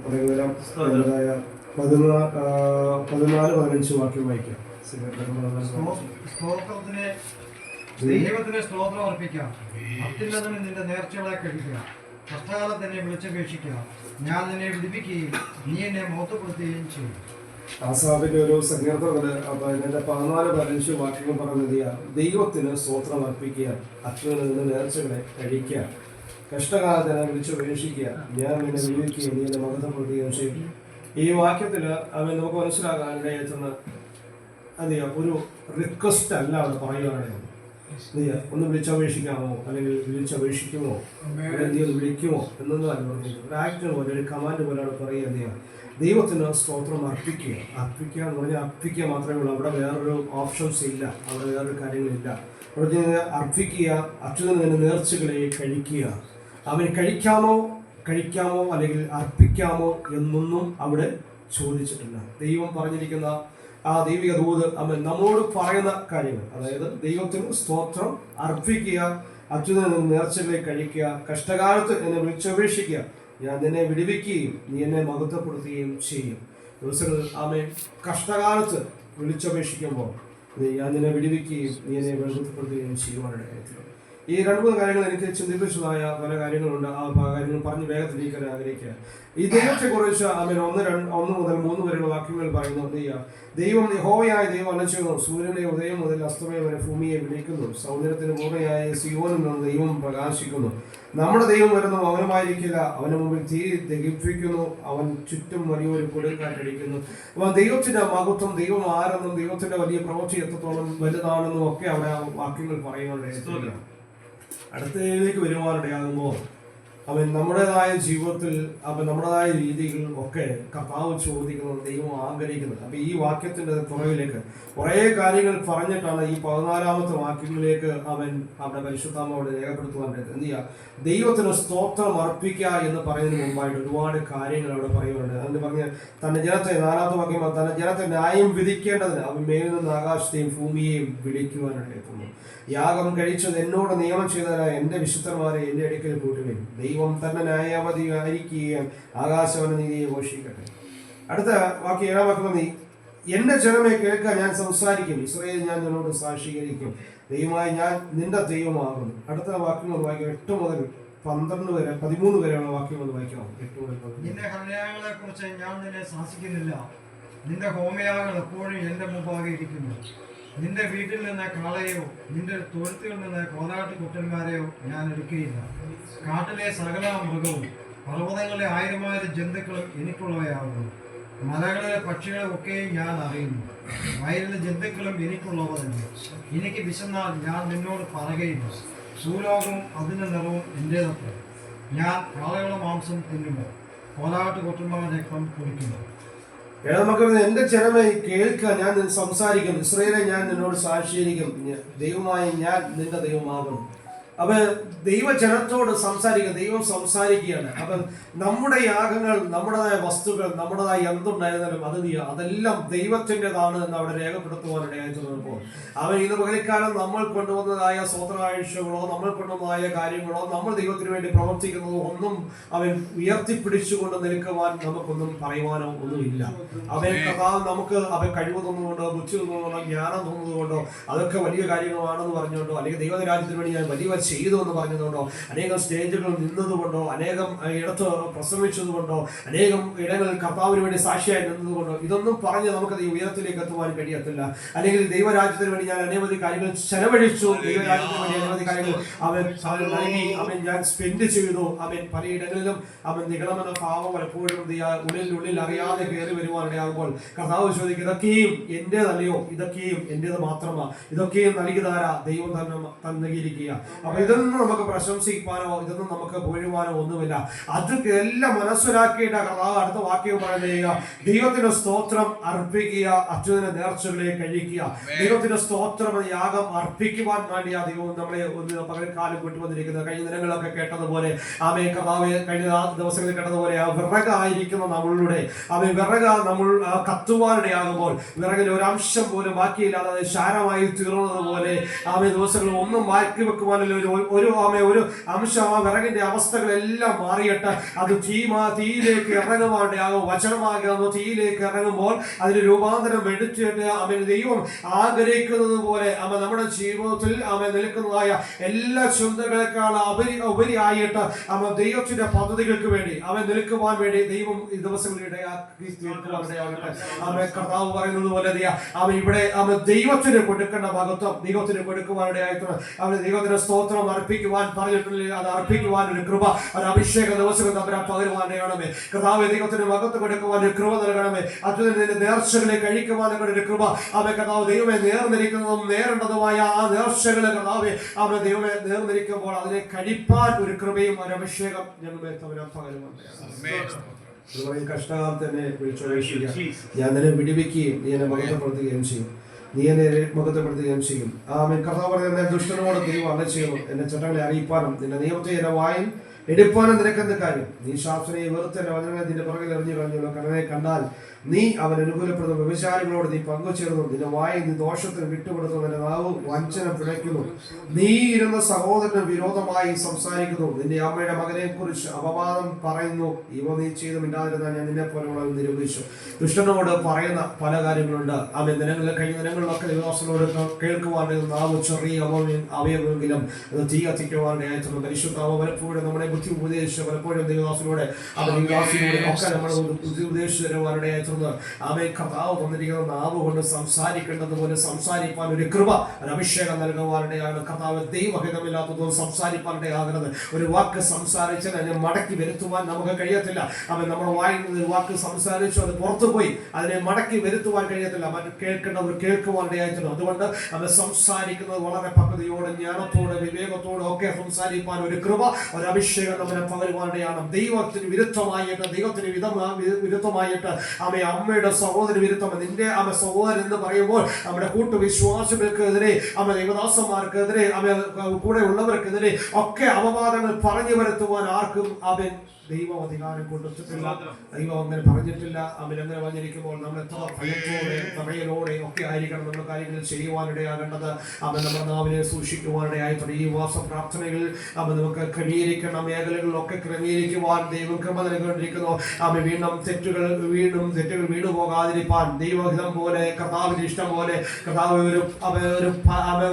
14-15 വാക്യം വായിക്കാം. ദൈവത്തിന് സ്തോത്രം അർപ്പിക്കാം. അത്യുന്നതന് നിന്റെ നേർച്ചകളെ കഴിക്കുക. കഷ്ടകാലത്ത് എന്നെ വിളിച്ചപേക്ഷിക്കുക. ഞാൻ നിന്നെ വിടുവിക്കുകയും നീ എന്നെ മഹത്വപ്പെടുത്തുകയും ചെയ്യും. ആസാഫിന്റെ ഒരു സങ്കീർത്തനത്തില് അപ്പൊ ഇതിന്റെ 14-15 വാക്യങ്ങൾ പറയുന്നത് ദൈവത്തിന് സ്തോത്രം അർപ്പിക്കുക, അത്യുന്നതന്റെ നേർച്ചകളെ കഴിക്കുക, കഷ്ടകാലത്തിനെ വിളിച്ചപേക്ഷിക്കുക, ഞാൻ നിന്നെ വിടുവിക്കുകയും നീ എന്നെ മഹത്വപ്പെടുത്തുകയും ചെയ്യും. ഈ വാക്യത്തില് അവൻ നമുക്ക് മനസ്സിലാക്കാൻ ഇടയെത്തുന്ന ഒരു റിക്വസ്റ്റ് അല്ല അവിടെ പറയുകയാണെങ്കിൽ ഒന്ന് വിളിച്ചപേക്ഷിക്കാമോ അല്ലെങ്കിൽ വിളിച്ചപേക്ഷിക്കുമോ നീ ഒന്ന് വിളിക്കുമോ എന്നൊന്നും അല്ല പറഞ്ഞത്. ഒരു ആക്ട് പോലെ ഒരു കമാൻഡ് പോലെയാണ് പറയുക. ദൈവത്തിന് സ്തോത്രം അർപ്പിക്കുക. അർപ്പിക്കുക എന്ന് പറഞ്ഞാൽ അർപ്പിക്കുക മാത്രമേ ഉള്ളൂ. അവിടെ വേറൊരു ഓപ്ഷൻസ് ഇല്ല, അവിടെ വേറൊരു കാര്യങ്ങളില്ല. അവിടെ അർപ്പിക്കുക, അച്യുതന്റെ നേർച്ചകളെ കഴിക്കുക. അവന് കഴിക്കാമോ അല്ലെങ്കിൽ അർപ്പിക്കാമോ എന്നൊന്നും അവിടെ ചോദിച്ചിട്ടില്ല. ദൈവം പറഞ്ഞിരിക്കുന്ന ആ ദൈവിക ദൂത് അവൻ നമ്മോട് പറയുന്ന കാര്യങ്ങൾ, അതായത് ദൈവത്തിന് സ്തോത്രം അർപ്പിക്കുക, അച്യുതന്റെ നേർച്ചകളെ കഴിക്കുക, കഷ്ടകാലത്ത് എന്നെ വിളിച്ചപേക്ഷിക്കുക, ഞാൻ നിന്നെ വിടുവിക്കുകയും നീ എന്നെ മഹത്വപ്പെടുത്തുകയും ചെയ്യും. ദിവസങ്ങൾ ആമേൻ കഷ്ടകാലത്ത് വിളിച്ചപേക്ഷിക്കുമ്പോൾ ഞാൻ നിന്നെ വിടുവിക്കുകയും നീ എന്നെ മഹത്വപ്പെടുത്തുകയും ചെയ്യുവാനുള്ള കാര്യത്തിൽ ഈ 2-3 കാര്യങ്ങൾ എനിക്ക് ചിന്തിപ്പിച്ചതായ പല കാര്യങ്ങളുണ്ട്. ആ കാര്യങ്ങൾ പറഞ്ഞ് വേഗത്തിലേക്ക് ആഗ്രഹിക്കുക. ഈ ദൈവത്തെക്കുറിച്ച് അവൻ 1 മുതൽ 3 വരെയുള്ള വാക്യങ്ങൾ പറയുന്നു. ദൈവം യഹോവയായ ദൈവം അലച്ചുന്നു, സൂര്യന്റെ ഉദയം മുതൽ അസ്തമയം വരെ ഭൂമിയെ വിളിക്കുന്നു, സൗന്ദര്യത്തിന് പൂർണ്ണയായ സിയോനിൽ നിന്ന് ദൈവം പ്രകാശിക്കുന്നു. നമ്മുടെ ദൈവം വരുന്നു, അവനുമായിരിക്കില്ല, അവന് മുമ്പിൽ തീ ദഹിപ്പിക്കുന്നു, അവൻ ചുറ്റും വലിയൊരു കൊടുങ്കാറ്റടിക്കുന്നു. അപ്പൊ ദൈവത്തിന്റെ മഹത്വം, ദൈവം ആരെന്നും ദൈവത്തിന്റെ വലിയ പ്രവൃത്തി എത്രത്തോളം വലുതാണെന്നും ഒക്കെ അവിടെ വാക്യങ്ങൾ പറയുന്നുണ്ട്. അടുത്തതിലേക്ക് വരുവാനിടയാകുമ്പോൾ അവൻ നമ്മുടേതായ ജീവിതത്തിൽ നമ്മുടേതായ രീതികൾ ഒക്കെ കർത്താവ് ചോദിക്കുന്നത്, ദൈവം ആഗ്രഹിക്കുന്നത്. അപ്പൊ ഈ വാക്യത്തിന്റെ പുറകിലേക്ക് കുറേ കാര്യങ്ങൾ പറഞ്ഞിട്ടാണ് ഈ 14-ാമത്തെ വാക്യങ്ങളിലേക്ക് അവൻ അവിടെ പരിശുദ്ധാത്മാവ് അവിടെ രേഖപ്പെടുത്തുവാനായിട്ട് എന്ത് ചെയ്യുക, ദൈവത്തിന് സ്തോത്രം അർപ്പിക്കുക എന്ന് പറയുന്നതിന് മുമ്പായിട്ട് ഒരുപാട് കാര്യങ്ങൾ അവിടെ പറയുന്നുണ്ട്. അതിന് പറഞ്ഞ് തന്റെ ജനത്തെ 4-ാമത്തെ വാക്യം തന്റെ ജനത്തെ ന്യായം വിധിക്കേണ്ടതിന് അവൻ മേലിൽ നിന്ന് ആകാശത്തെയും ഭൂമിയെയും വിളിക്കുവാനായിട്ട് എത്തുന്നു. യാഗം കഴിച്ചത് എന്നോട് നിയമം ചെയ്തതിനായി എന്റെ വിശുദ്ധന്മാരെ എന്റെ അടുക്കൽ കൂട്ടുകയും ദൈവം തന്നെ ന്യായാവധി ആയിരിക്കുകയും ആകാശവന നീതിയെ ഘോഷിക്കട്ടെ. അടുത്ത വാക്യം 7-ാം വാക്യം, എന്റെ ജനമേ കേൾക്കാൻ ഞാൻ സംസാരിക്കും, ഇസ്രായേൽ ഞാൻ നിന്നോട് സാക്ഷീകരിക്കും, ദൈവമായി ഞാൻ നിന്റെ ദൈവമാകുന്നു. അടുത്ത വാക്യങ്ങൾ വായിക്കാം. 8 മുതൽ 12 വരെ 13 വരെയുള്ള വാക്യങ്ങൾ വായിക്കാം. 8 മുതൽ 12. നിന്റെ ഹനയാഗങ്ങളെ കുറിച്ച് ഞാൻ നിന്നെ ശാസിക്കുന്നില്ല, നിന്റെ ഹോമയാഗങ്ങൾ എപ്പോഴും എന്റെ മുമ്പാകെ ഇരിക്കുന്നു. നിന്റെ വീട്ടിൽ നിന്ന് കാളയോ നിന്റെ തൊഴുത്തിൽ നിന്ന് കോലാട്ട് കുട്ടന്മാരെയോ ഞാൻ എടുക്കുകയില്ല. കാട്ടിലെ സകല മൃഗവും പർവ്വതങ്ങളിലെ 1000 ജന്തുക്കളും എനിക്കുള്ളവയാകുന്നു. മലകളിലെ പക്ഷികളെ ഒക്കെയും ഞാൻ അറിയുന്നു. വയലിലെ ജന്തുക്കളും എനിക്കുള്ളവ തന്നെ. എനിക്ക് വിശന്നാൽ ഞാൻ നിന്നോട് പറയുകയില്ല. ഭൂലോകവും അതിൻ്റെ നിറവും എൻ്റേതത്ര. ഞാൻ കാളകളുടെ മാംസം തിന്നുമോ, കോലാട്ട് കുട്ടന്മാരുടെ രക്തം കുടിക്കുമോ? എന്റെ ജനമേ കേൾക്കുക, ഞാൻ സംസാരിക്കും, ഇസ്രായേലെ ഞാൻ നിന്നോട് സാക്ഷീകരിക്കും, ദൈവമായി ഞാൻ നിന്റെ ദൈവമാകും. അപ്പൊ ദൈവജനത്തോട് സംസാരിക്കുക, ദൈവം സംസാരിക്കുകയാണ്. അപ്പൊ നമ്മുടെ യാഗങ്ങൾ, നമ്മുടേതായ വസ്തുക്കൾ, നമ്മുടേതായ എന്തുണ്ടായിരുന്നാലും അതെല്ലാം ദൈവത്തിൻ്റെതാണ് എന്ന് അവിടെ രേഖപ്പെടുത്തുവാനിടയായി തീർന്നപ്പോൾ അവൻ ഇന്ന് പകൽക്കാലം നമ്മൾ കൊണ്ടുവന്നതായ സ്വതന്ത്രാഴ്ചകളോ നമ്മൾ കൊണ്ടുവന്നതായ കാര്യങ്ങളോ നമ്മൾ ദൈവത്തിന് വേണ്ടി പ്രവർത്തിക്കുന്നതോ ഒന്നും അവൻ ഉയർത്തിപ്പിടിച്ചുകൊണ്ട് നിൽക്കുവാൻ നമുക്കൊന്നും പറയുവാനോ ഒന്നുമില്ല. അവൻ കഥാവ് നമുക്ക് അവൻ കഴിവ് തോന്നുന്നുകൊണ്ടോ ബുദ്ധി തോന്നുന്നുകൊണ്ടോ ജ്ഞാനം തോന്നുന്നതുകൊണ്ടോ അതൊക്കെ വലിയ കാര്യങ്ങളാണെന്ന് പറഞ്ഞുകൊണ്ടോ അല്ലെങ്കിൽ ദൈവരാജ്യത്തിന് വേണ്ടി ഞാൻ വലിയ ചെയ്തു എന്ന് പറഞ്ഞതുകൊണ്ടോ അനേകം സ്റ്റേജുകൾ നിന്നതുകൊണ്ടോ അനേകം ഇടത്ത് പ്രസംഗിച്ചതുകൊണ്ടോ അനേകം ഇടങ്ങളിൽ കർത്താവിന് വേണ്ടി സാക്ഷിയായി നിന്നതുകൊണ്ടോ ഇതൊന്നും പറഞ്ഞ് നമുക്ക് ഉയരത്തിലേക്ക് എത്തുവാൻ കഴിയത്തില്ല. അല്ലെങ്കിൽ ദൈവരാജ്യത്തിന് വേണ്ടി ഞാൻ അനവധി കാര്യങ്ങൾ ചെലവഴിച്ചു, ദൈവരാജ്യത്തിന് വേണ്ടി അനവധി കാര്യങ്ങൾ അവൻ നൽകി, അവൻ ഞാൻ സ്പെൻഡ് ചെയ്തു, അവൻ പലയിടങ്ങളിലും അവൻ നിഗളമെന്ന ഭാവം പലപ്പോഴും ഉള്ളിൽ അറിയാതെ കയറി വരുവാനിടയാകുമ്പോൾ കർത്താവ് ചോദിക്കും, ഇതൊക്കെയും എന്റേതല്ലയോ, ഇതൊക്കെയും എന്റേത് മാത്രമാ, ഇതൊക്കെയും നൽകിയതാരാ, ദൈവം തന്നെ നൽകിയിരിക്കുക. അപ്പൊ ഇതൊന്നും നമുക്ക് പ്രശംസിക്കാനോ ഇതൊന്നും നമുക്ക് പുകഴുവാനോ ഒന്നുമില്ല. അത് എല്ലാം മനസ്സിലാക്കിയിട്ട് കർത്താവ് അടുത്ത വാക്യം പറയുക, ദൈവത്തിന് സ്തോത്രം അർപ്പിക്കുക, അച്യുതന്റെ നേർച്ചകളെ കഴിക്കുക. ദൈവത്തിന് സ്തോത്രം യാഗം അർപ്പിക്കുവാൻ വേണ്ടിയ ദൈവം നമ്മളെ ഒന്ന് പകൽക്കാലം കൊണ്ടുവന്നിരിക്കുന്നത്. കഴിഞ്ഞ ദിനങ്ങളൊക്കെ കേട്ടതുപോലെ ആമേ കർത്താവ് കഴിഞ്ഞ ദിവസങ്ങളിൽ കേട്ടതുപോലെ ആ വിറകായിരിക്കുന്ന നമ്മളുടെ വിറക നമ്മൾ കത്തുവാനിടയാകുമ്പോൾ വിറകിൽ ഒരംശം പോലും ബാക്കിയില്ലാതെ ശാരമായി തീർന്നതുപോലെ ദിവസങ്ങൾ ഒന്നും മാറ്റി വെക്കുവാനുള്ള ഒരു അംശം ആ വിറകിന്റെ അവസ്ഥകളെല്ലാം മാറിയിട്ട് അത് തീയിലേക്ക് ഇറങ്ങുവാണ്ടാകും. വചനമാകുന്ന തീയിലേക്ക് ഇറങ്ങുമ്പോൾ അതിന് രൂപാന്തരം എടുത്തിട്ട് ദൈവം ആഗ്രഹിക്കുന്നത് പോലെ നമ്മുടെ ജീവിതത്തിൽ നിൽക്കുന്നതായ എല്ലാ ചിന്തകളെക്കാൾ ഉപരിയായിട്ട് ദൈവത്തിന്റെ പദ്ധതികൾക്ക് വേണ്ടി നിൽക്കുവാൻ വേണ്ടി ദൈവം ഈ ദിവസങ്ങളിൽ കർത്താവ് പറയുന്നത് പോലെ ഇവിടെ ദൈവത്തിന് കൊടുക്കേണ്ട മഹത്വം ദൈവത്തിന് കൊടുക്കുവാനിടയായിട്ട് ദൈവത്തിന് സ്തോത്രം അർപ്പിക്കുവാൻ പറഞ്ഞിട്ടുണ്ടെങ്കിൽ അത് അർപ്പിക്കുവാൻ ഒരു കൃപ, ഒരു അഭിഷേക ദിവസം തമ്പുരാൻ പകരുവാനാണമേ. കർത്താവ് ദൈവത്തിന് മഹത്വം കൊടുക്കുവാൻ ഒരു കൃപ നൽകണമേ. അത്യുന്നതിന്റെ നേർച്ചകളെ കഴിക്കുവാൻ ഒരു കൃപ കർത്താവ് ദൈവമേ നേർന്നിരിക്കുന്നതും നേരേണ്ടതുമായ ആ നേർച്ചകളെ കർത്താവെ ദൈവമേ നേർന്നിരിക്കുമ്പോൾ അതിനെ കഴിപ്പാൻ ഒരു കൃപയും ഒരു അഭിഷേകം ഞങ്ങളെ തമ്പുരാൻ പകരുവാൻ കഷ്ടകാലം തന്നെ വിളിച്ചപേക്ഷിക്കുക. ഞാൻ നിന്നെ വിടുവിക്കുകയും നീ എന്നെ മഹത്വപ്പെടുത്തുകയും ചെയ്യും. നീ എന്നെ മഹത്വപ്പെടുത്തുകയും ചെയ്യും. കർത്താവ് പറയുന്നത് ദുഷ്ടനോട് ദൈവം അല്ല ചെയ്യുന്നു. എന്റെ ചട്ടങ്ങളെ അറിയിപ്പാനും നിന്റെ നിയമത്തെ എന്നെ വായും എടുപ്പാനും നിനക്കെന്ത് കാര്യം? നീ ശാസ്ത്രയെ വെറുതെ വചനങ്ങളെ നിന്റെ പുറകിൽ എറിഞ്ഞു കളഞ്ഞു. കണ്ണനെ കണ്ടാൽ നീ അവൻ അനുകൂലപ്പെടുന്നു. വ്യഭിചാരികളോട് നീ പങ്കുചേർന്നു. നിന്റെ വായ നീ ദോഷത്തിന് വിട്ടുകൊടുത്തു. നിന്റെ നാവ് വഞ്ചന പിഴയ്ക്കുന്നു. നീ ഇരുന്ന സഹോദരന് വിരോധമായി സംസാരിക്കുന്നു. നിന്റെ അമ്മയുടെ മകനെ കുറിച്ച് അപവാദം പറയുന്നു. ഇവ നീ ചെയ്ത് മിണ്ടാതിരുന്നാൽ ഞാൻ നിന്നെ പോലെ നിരൂപിച്ചു. ദുഷ്ടനോട് പറയുന്ന പല കാര്യങ്ങളുണ്ട്. അവൻ ദിനങ്ങളിൽ കഴിഞ്ഞ ദിനങ്ങളിലൊക്കെ ദൈവദാസനോട് കേൾക്കുവാൻ നാവ് ചെറിയ അവയവമെങ്കിലും അത് തീ കത്തിക്കുവാൻ അയച്ചുള്ള പരിശുദ്ധാവ് പലപ്പോഴും നമ്മുടെ ബുദ്ധി ഉപദേശിച്ച് പലപ്പോഴും ദൈവദാസനോടെ ഒക്കെ നമ്മൾ ബുദ്ധി ഉപദേശിച്ചു തരുവാനുടെ കർത്താവ് തന്നിരിക്കുന്ന നാവ് കൊണ്ട് സംസാരിക്കേണ്ടതുപോലെ സംസാരിപ്പാൻ ഒരു കൃപ, ഒരു അഭിഷേകം നൽകുവാനിടയാണ്. കർത്താവ് ദൈവഹിതമില്ലാത്തതും സംസാരിപ്പാനിടയാകുന്നത്. ഒരു വാക്ക് സംസാരിച്ച് അതിനെ മടക്കി വരുത്തുവാൻ നമുക്ക് കഴിയത്തില്ല. നമ്മുടെ വായിൽ ഒരു വാക്ക് സംസാരിച്ചു അത് പുറത്തുപോയി അതിനെ മടക്കി വരുത്തുവാൻ കഴിയത്തില്ല. മറ്റു കേൾക്കേണ്ടവർ കേൾക്കുവാനിടയായിട്ടുണ്ട്. അതുകൊണ്ട് അത് സംസാരിക്കുന്നത് വളരെ പക്വതയോടെ ജ്ഞാനത്തോടെ വിവേകത്തോടെ ഒക്കെ സംസാരിപ്പാൻ ഒരു കൃപ, ഒരു അഭിഷേകം നമ്മളെ പകരുവാനിടയാണ്. ദൈവത്തിന് വിരുദ്ധമായിട്ട് വിരുദ്ധമായിട്ട് അമ്മയുടെ സഹോദര വിരുദ്ധം നിന്റെ സഹോദരൻ എന്ന് പറയുമ്പോൾ നമ്മുടെ കൂട്ടുവിശ്വാസികൾക്കെതിരെ ദൈവദാസന്മാർക്കെതിരെ കൂടെ ഉള്ളവർക്കെതിരെ ഒക്കെ അപവാദങ്ങൾ പറഞ്ഞു വരുത്തുവാൻ ആർക്കും അവൻ ദൈവം അധികാരം കൊടുത്തിട്ടില്ല. ദൈവം അങ്ങനെ പറഞ്ഞിട്ടില്ല. അങ്ങനെ വന്നിരിക്കുമ്പോൾ നമ്മൾ എത്ര ഭയത്തോടെ പറയലോടെ ഒക്കെ ആയിരിക്കണം നമ്മൾ കാര്യങ്ങൾ ചെയ്യുവാനിടയാകേണ്ടത്. നമ്മുടെ നാവിനെ സൂക്ഷിക്കുവാനിടയായിട്ടുണ്ട്. ഈ വാസ പ്രാർത്ഥനകളിൽ നമുക്ക് ക്രമീകരിക്കുന്ന മേഖലകളിലൊക്കെ ക്രമീകരിക്കുവാൻ ദൈവം കൃപ നൽകിക്കൊണ്ടിരിക്കുന്നു. വീണ്ടും തെറ്റുകൾ വീണുപോകാതിരിപ്പാൻ ദൈവഹിതം പോലെ കർത്താവിന്റെ ഇഷ്ടം പോലെ കർത്താവ്